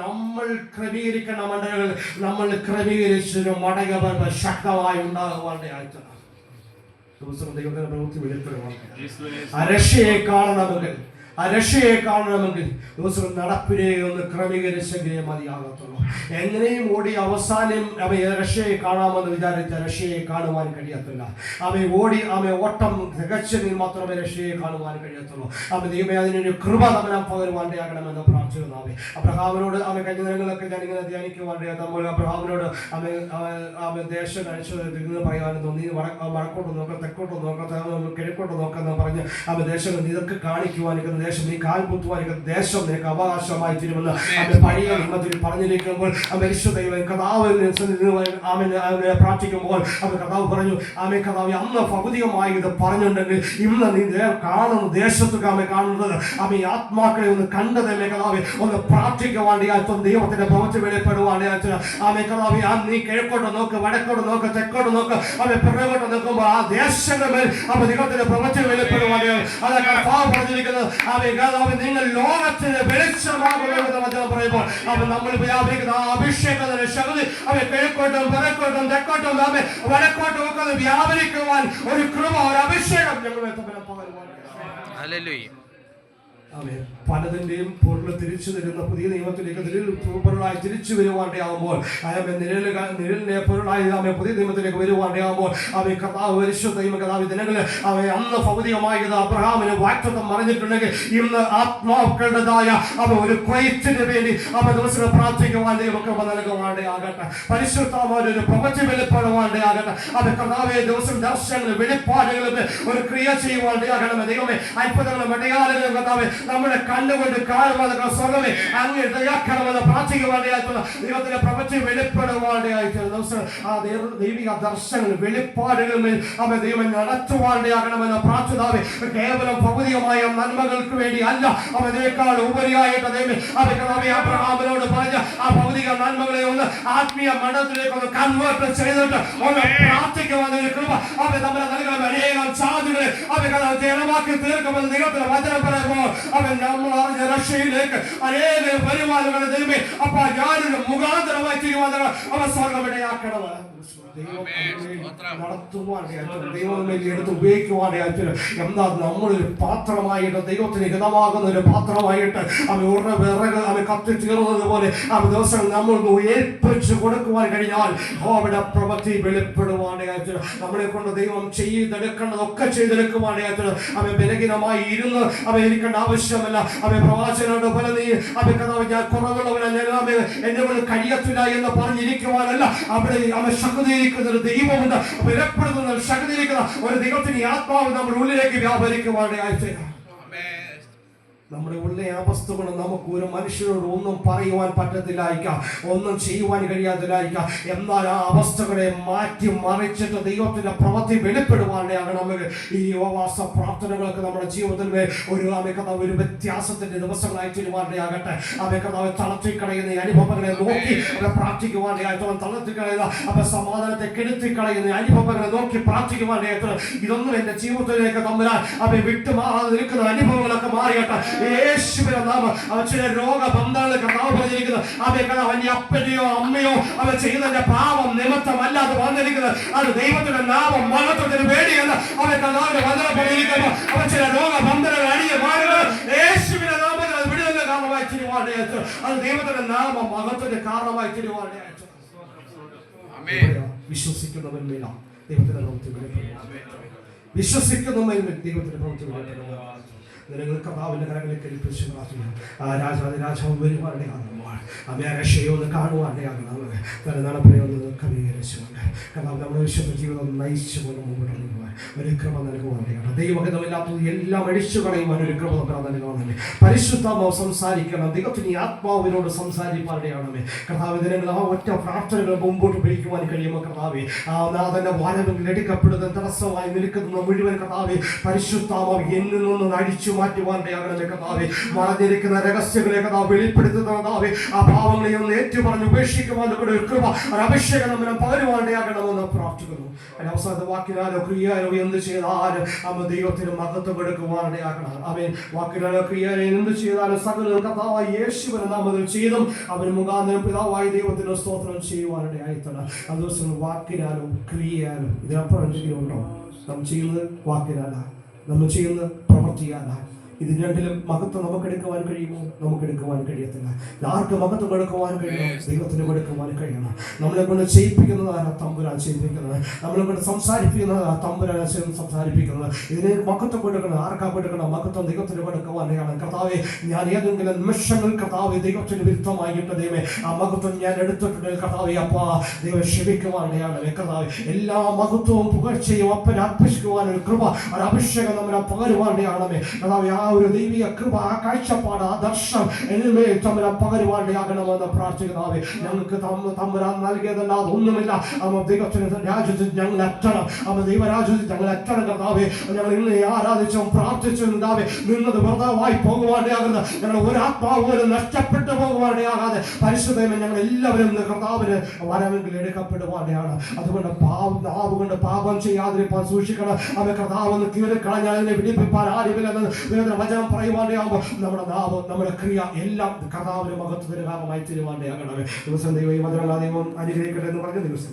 നമ്മൾ ക്രമീകരിക്കുന്ന മണ്ഡലങ്ങൾ നമ്മൾ ക്രമീകരിച്ചൊരു മടങ്ങുമ്പോൾ ശക്തമായി ഉണ്ടാകുവാൻ്റെ ആഴ്ച ദിവസം ദൈവത്തിന്റെ പ്രവൃത്തി വെളിപ്പെടുവാൻ രക്ഷയെ കാണണമെങ്കിൽ ദിവസം നടപ്പിനെ ഒന്ന് ക്രമീകരിച്ചെങ്കിലേ മതിയാകത്തുള്ളൂ. എങ്ങനെയും ഓടി അവസാനം രക്ഷയെ കാണാമെന്ന് വിചാരിച്ച രക്ഷയെ കാണുവാൻ കഴിയത്തില്ല. ഓട്ടം തികച്ചെങ്കിൽ മാത്രമേ രക്ഷയെ കാണുവാൻ കഴിയത്തുള്ളൂ. ദൈവമേ അതിനൊരു കൃപ തമ്പുരാൻ പകരുവാണ്ടയാകണമെന്ന് പ്രാർത്ഥിക്കുന്നു. അബ്രഹാമിനോട് കഴിഞ്ഞ ദിനങ്ങളൊക്കെ ഞാനിങ്ങനെ ധ്യാനിക്കുവാണ്ടേ നമ്മൾ അബ്രഹാമിനോട് ദേശം കഴിച്ചു പറയാനും തോന്നി. വടക്കോട്ട് നോക്കാം, തെക്കോട്ട് നോക്കാം, കിഴക്കോട്ട് നോക്കാന്ന് പറഞ്ഞ് ദേശം നിനക്ക് കാണിക്കുവാനിരിക്കുന്ന ദേശം, നീ കാൽ കുത്തുവാനിരിക്കുന്ന ദേശം നിനക്ക് അവകാശമായി തീരുമെന്ന് പഴയ നിയമത്തിൽ പറഞ്ഞിരിക്കുമ്പോൾ പ്രാർത്ഥിക്കുമ്പോൾ കഥാവ് പറഞ്ഞു, കഥാവ് അന്ന് ഭൗതികമായി ഇത് പറഞ്ഞിട്ടുണ്ടെങ്കിൽ ഇന്ന് നീ കാണുന്ന ദേശത്തൊക്കെ കാണുന്നത് ആത്മാക്കളെ ഒന്ന് കണ്ടതല്ലേ കഥാവെ ഒന്ന് പ്രാർത്ഥിക്കുവാണ്ടിയായിട്ടും ദൈവത്തിന്റെ പ്രവൃത്തി വെളിപ്പെടുവാണ്ടിയായിട്ട് കഥാവെ നീ കിഴക്കോട്ട് നോക്ക്, വടക്കോട്ട് നോക്ക്, തെക്കോട്ട് നോക്ക്, പിറകോട്ട് നോക്കുമ്പോൾ ആ ദേശങ്ങളിൽ ദൈവത്തിന്റെ പ്രവൃത്തി വെളിപ്പെടുവാണ്ടിയാണ്. അത് കഥാവ് പറഞ്ഞിരിക്കുന്നത് നിങ്ങൾ ലോകത്തിന് വെളിച്ചമാകുമെന്ന് വചനം പറയുമ്പോൾ നമ്മൾ വ്യാപരിക്കുന്ന അഭിഷേകത്തിന്റെ ശക്തി കിഴക്കോട്ടും വടക്കോട്ടും തെക്കോട്ടും വടക്കോട്ടും ഒക്കെ വ്യാപരിക്കുവാൻ ഒരു കൃപ, ഒരു അഭിഷേകം ഞങ്ങളെ തമ്മിൽ പകരുവാൻ. പലതിന്റെയും പൊരുൾ തിരിച്ചു തരുന്ന പുതിയ നിയമത്തിലേക്ക് പൊരുളായി തിരിച്ചു വരുവാണ്ടാകുമ്പോൾ നിഴലിനെ പൊരുളായി പുതിയ നിയമത്തിലേക്ക് വരുവാണ്ടാകുമ്പോൾ ദിനങ്ങളിൽ അന്ന് ഭൗതികമായത് അബ്രഹാമിന് വാഗ്ദത്തം പറഞ്ഞിട്ടുണ്ടെങ്കിൽ ഇന്ന് ആത്മാക്കളുടേതായ ഒരു കൊയ്ത്തിന് വേണ്ടി ദിവസം പ്രാർത്ഥിക്കുവാൻ ദൈവമൊക്കെ നൽകുവാണ്ടാകട്ടെ. പരിശുദ്ധമായൊരു പ്രവൃത്തി വെളിപ്പെടുവാണ്ടാകട്ടെ. കർത്താവേ ദിവസം ദർശനങ്ങൾ വെളിപ്പാടുകളിൽ ഒരു ക്രിയ ചെയ്യുവാണ്ടാകണം. ദൈവമേ അത്ഭുതങ്ങളും അടയാളങ്ങളും കർത്താവേ നമ്മുടെ കണ്ണുകൊണ്ട് കാണുവാനുള്ള സ്വർഗമേ അങ്ങ് ദയാക്കണമെന്ന് പ്രാർത്ഥിക്കുവാനായിട്ടുള്ള ദൈവത്തിന്റെ പ്രവൃത്തി വെളിപ്പെടുവാനായിട്ടുള്ള ദൈവിക ദർശനങ്ങൾ വെളിപ്പാടുകളിൽ ദൈവം നടത്തുവാനാകണമെന്ന് പ്രാർത്ഥിതാവേ. കേവലം ഭൗതികമായ നന്മകൾക്ക് വേണ്ടി അല്ല, അതിനേക്കാൾ ഉപരിയായിട്ട് ദൈവമേ അബ്രഹാമിനോട് പറഞ്ഞ ആ ഭൗതിക നന്മകളെ ഒന്ന് ആത്മീയ മണ്ഡലത്തിലേക്ക് ഒന്ന് കൺവേർട്ട് ചെയ്തിട്ട് ഒന്ന് പ്രാർത്ഥിക്കുവാനൊരു കൃപ നമ്മളെ നൽകണം. അനേകം സാധുകളെ ജനമാക്കി തീർക്കുമെന്ന് ദൈവത്തിന്റെ വചനം പറയുമ്പോൾ നമ്മൾ അറിഞ്ഞ രക്ഷയിലേക്ക് അനേകം പരിപാടികളെ ദൈവമേ അപ്പൊ ഞാനൊരു മുഖാന്തരമായി തീരുമാനങ്ങൾ സ്വർഗമിടയാക്കണം. എടുത്ത് ഉപയോഗിക്കുവാനായിട്ട് എന്താ നമ്മളൊരു പാത്രമായിട്ട് ദൈവത്തിന് ഹിതമാകുന്ന ഒരു പാത്രമായിട്ട് വിറക് കത്തി തീർന്നത് പോലെ ദിവസം നമ്മൾക്ക് ഏൽപ്പിച്ചു കൊടുക്കുവാൻ കഴിഞ്ഞാൽ അവിടെ പ്രവൃത്തി വെളിപ്പെടുവാനായിട്ട് നമ്മളെ കൊണ്ട് ദൈവം ചെയ്തെടുക്കേണ്ടതൊക്കെ ചെയ്തെടുക്കുവാനായിട്ട് ബലഹീനമായി ഇരുന്ന് ഇരിക്കേണ്ട ആവശ്യമല്ല. പ്രവാചകനോട് പോലെ നീ ഞാൻ കുറവുള്ളവനെ എന്നെ കൊണ്ട് കഴിയത്തില്ല എന്ന് പറഞ്ഞിരിക്കുവാനല്ല, അവിടെ ശക്തിയിരിക്കുന്ന ഒരു ദൈവമുണ്ട്. വിലപ്പെടുത്തുന്ന ശക്തിയിരിക്കുന്ന ഒരു ദൈവത്തിന് ആത്മാവ് നമ്മുടെ ഉള്ളിലേക്ക് വ്യാപരിക്കുവാനായിട്ട് നമ്മുടെ ഉള്ളിലെ അവസ്ഥകളും നമുക്ക് ഒരു മനുഷ്യരോട് ഒന്നും പറയുവാൻ പറ്റത്തില്ലായിരിക്കാം, ഒന്നും ചെയ്യുവാൻ കഴിയാതില്ലായിരിക്കാം. എന്നാൽ ആ അവസ്ഥകളെ മാറ്റി മറിച്ചിട്ട് ദൈവത്തിന്റെ പ്രവൃത്തി വെളിപ്പെടുവാനാണ് നമുക്ക് ഈ ഉപവാസ പ്രാർത്ഥനകളൊക്കെ നമ്മുടെ ജീവിതത്തിൽ ഒരു വ്യത്യാസത്തിന്റെ ദിവസങ്ങളായി തീരുവാനാകട്ടെ. തളർത്തിക്കളയുന്ന അനുഭവങ്ങളെ നോക്കി പ്രാർത്ഥിക്കുവാനായിട്ട് തളർത്തിക്കളയുന്ന സമാധാനത്തെ കെടുത്തിക്കളയുന്ന അനുഭവങ്ങളെ നോക്കി പ്രാർത്ഥിക്കുവാനായിട്ട് ഇതൊന്നും എന്റെ ജീവിതത്തിലേക്ക് തമ്മിൽ വിട്ടുമാറാതെ നിൽക്കുന്ന അനുഭവങ്ങളൊക്കെ മാറിയട്ടെ. യേശുവിന്റെ നാമം ചില രോഗബന്ധങ്ങൾ കർത്താവ് പറഞ്ഞിരിക്കുന്നത് അവന്റെ അപ്പനെയോ അമ്മയോ അവൻ ചെയ്യുന്നതിന്റെ പാപം നിമിത്തമല്ലാതെ വന്നിരിക്കുന്നത് അത് ദൈവത്തിന്റെ നാമം മഹത്വത്തിന് വേണ്ടിയെന്ന് അവൻ കർത്താവിന്റെ വചനം പറഞ്ഞിരിക്കുന്നു. അവൻ ചില രോഗബന്ധങ്ങൾ അടിയെ മാറുന്നത് യേശുവിന്റെ നാമത്തിൽ അത് വിടുതലിന്റെ കാരണമായി തീരുവാനായിട്ട് അത് ദൈവത്തിന്റെ നാമം മഹത്വത്തിന്റെ കാരണമായി തീരുവാനായിട്ട് വിശ്വസിക്കുന്നവൻ മേലാ ദൈവത്തിന്റെ പ്രവൃത്തി വെളിപ്പെടുക. വിശ്വസിക്കുന്നവൻ ദൈവത്തിന്റെ പ്രവൃത്തി വെളിപ്പെടുക. കർത്താവിന്റെ കരങ്ങളിൽ കൽപ്പിച്ചു രാജാവ് വരുവാനാണ്. അമ്മ രക്ഷയൊന്ന് കാണുവാണ്ടയാകണം. നടപ്പയൊന്ന് ക്രമീകരിച്ചുകൊണ്ട് കർത്താവ് നമ്മുടെ വിശുദ്ധ ജീവിതം നയിച്ചുകൊണ്ട് മുമ്പോട്ട് പോകുവാൻ ഒരു കൃപ നൽകുവാണ്ടയാണ്. ദൈവഹിതമില്ലാത്തത് എല്ലാം അഴിച്ചു കളയുവാൻ ഒരു കൃപ നൽകുവാനേ. പരിശുദ്ധാത്മാവ് സംസാരിക്കണം. ദൈവത്തിന് ഈ ആത്മാവിനോട് സംസാരിപ്പാരുടെയാണമേ കർത്താവ്. ഇതിനെ ആ ഒറ്റ പ്രാർത്ഥനകൾ മുമ്പോട്ട് പിടിക്കുവാൻ കഴിയുമ്പോൾ കർത്താവെ നാഥന്റെ വാനവെങ്കിൽ എടുക്കപ്പെടുന്ന തടസ്സമായി നിൽക്കുന്ന മുഴുവൻ കർത്താവെ പരിശുദ്ധാത്മാവ് എന്നിൽ നിന്ന് അടിച്ചു മാറ്റുവാണ്ടയാകണമേ കർത്താവെ. മറഞ്ഞിരിക്കുന്ന രഹസ്യങ്ങളെ കർത്താവ് വെളിപ്പെടുത്തുന്ന കർത്താവെ ആ പാവങ്ങളെ ഒന്ന് ഏറ്റുപറഞ്ഞ് ഉപേക്ഷിക്കുവാൻ ഒരു കൃപ ഒരു അഭിഷേകം നമ്മൾ പകരുവാണ്ടയാകണമെന്ന് പ്രാർത്ഥിക്കുന്നു. അവസാനത്തെ വാക്കിനാലോ ക്രിയാലോ എന്ത് ചെയ്താലും അമ്മ ദൈവത്തിന് മഹത്വം കൊടുക്കുവാണ്ടയാകണം. അവൻ വാക്കിനാലോ ക്രിയാലോ എന്ത് ചെയ്താലും സകല കർത്താവായ യേശുവിനെ നാമത്തിൽ ചെയ്തും അവന് മുഖാന്തരം പിതാവായ ദൈവത്തിന് സ്തോത്രം ചെയ്യുവാനിടയായിത്തണം. ആ ദിവസം വാക്കിനാലും ക്രിയയാലും ഇതിനപ്പുറം എന്തെങ്കിലും ഉണ്ടോ? നാം ചെയ്യുന്നത് വാക്കിനാലാ, നമ്മൾ ചെയ്യുന്നത് പ്രവർത്തിയാലാ. ഇത് രണ്ടിലും മഹത്വം നമുക്കെടുക്കുവാൻ കഴിയുമോ? നമുക്കെടുക്കുവാൻ കഴിയത്തില്ല. ആർക്ക് മഹത്വം എടുക്കുവാൻ കഴിയണം? ദൈവത്തിന് കൊടുക്കുവാൻ കഴിയണം. നമ്മളെ കൊണ്ട് ചെയ്യിപ്പിക്കുന്നതാണ് തമ്പുരാൻ ചെയ്യിപ്പിക്കുന്നത്. നമ്മളെ കൊണ്ട് സംസാരിപ്പിക്കുന്നതാണ് തമ്പുരാൻ സംസാരിപ്പിക്കുന്നത്. ഇതിന് മഹത്വം കൊടുക്കണം. ആർക്കാ കൊടുക്കണം? മഹത്വം ദൈവത്തിന് കൊടുക്കുവാനാണ്. കർത്താവെ, ഞാൻ ഏതെങ്കിലും നിമിഷങ്ങൾ കർത്താവെ ദൈവത്തിന് വിരുദ്ധമായിട്ട് ദൈവമേ ആ മഹത്വം ഞാൻ എടുത്തിട്ടുണ്ടെങ്കിൽ കർത്താവെ അപ്പാ ദൈവം ക്ഷമിക്കുവാനാണ്. കർത്താവെ, എല്ലാ മഹത്വവും പുകഴ്ചയും അപ്പനെ അർപ്പിക്കുവാൻ ഒരു കൃപ ഒരു അഭിഷേകം നമ്മളെ പകരുവാനാണമേ കർത്താവെ. ആ ഒരു ദൈവിക കൃപ, ആ കാഴ്ചപ്പാട്, ആ ദർശനം എന്നിൽ തമ്പുരാൻ പകരുവാനാകണമെന്ന് പ്രാർത്ഥിക്കുന്നവേ. ഞങ്ങൾക്ക് തമ്പുരാൻ നൽകിയതല്ലാതെ ഒന്നുമില്ല. അമ്മ ദൈവത്തിന് രാജ്യത്തിൽ ഞങ്ങൾ എത്തണം. അമ്മ ദൈവരാജ്യത്തിൽ ഞങ്ങൾ എത്തണം കർത്താവേ. ഞങ്ങൾ ഇന്ന് ആരാധിച്ചും പ്രാർത്ഥിച്ചും കർത്താവേ നിന്നത് വെറുതായി പോകുവാനാകരുത്. ഞങ്ങൾ ഒരാത്മാവ് പോലും നഷ്ടപ്പെട്ടു പോകുവാനാകാതെ പരിശുദ്ധമേ ഞങ്ങൾ എല്ലാവരും കർത്താവിന് വരവെങ്കിൽ എടുക്കപ്പെടുവാനാണ്. അതുകൊണ്ട് നാവ് കൊണ്ട് പാപം ചെയ്യാതിരിക്കാൻ സൂക്ഷിക്കണം. അവൻ കർത്താവെന്ന് കീറിക്കളഞ്ഞാൽ അതിനെ വിടിപ്പിപ്പാൻ ആരുമില്ലെന്ന് വചനം പറയുവാനാകുമ്പോൾ നമ്മുടെ നാവ്, നമ്മുടെ ക്രിയ എല്ലാം കർത്താവിന്റെ മഹത്വത്തിന് കാരണമായി തീരുവാനാകണമേ. ദിവസം ദൈവം ഈ വചനം ദൈവം അനുഗ്രഹിക്കട്ടെ എന്ന് പറഞ്ഞ ദിവസം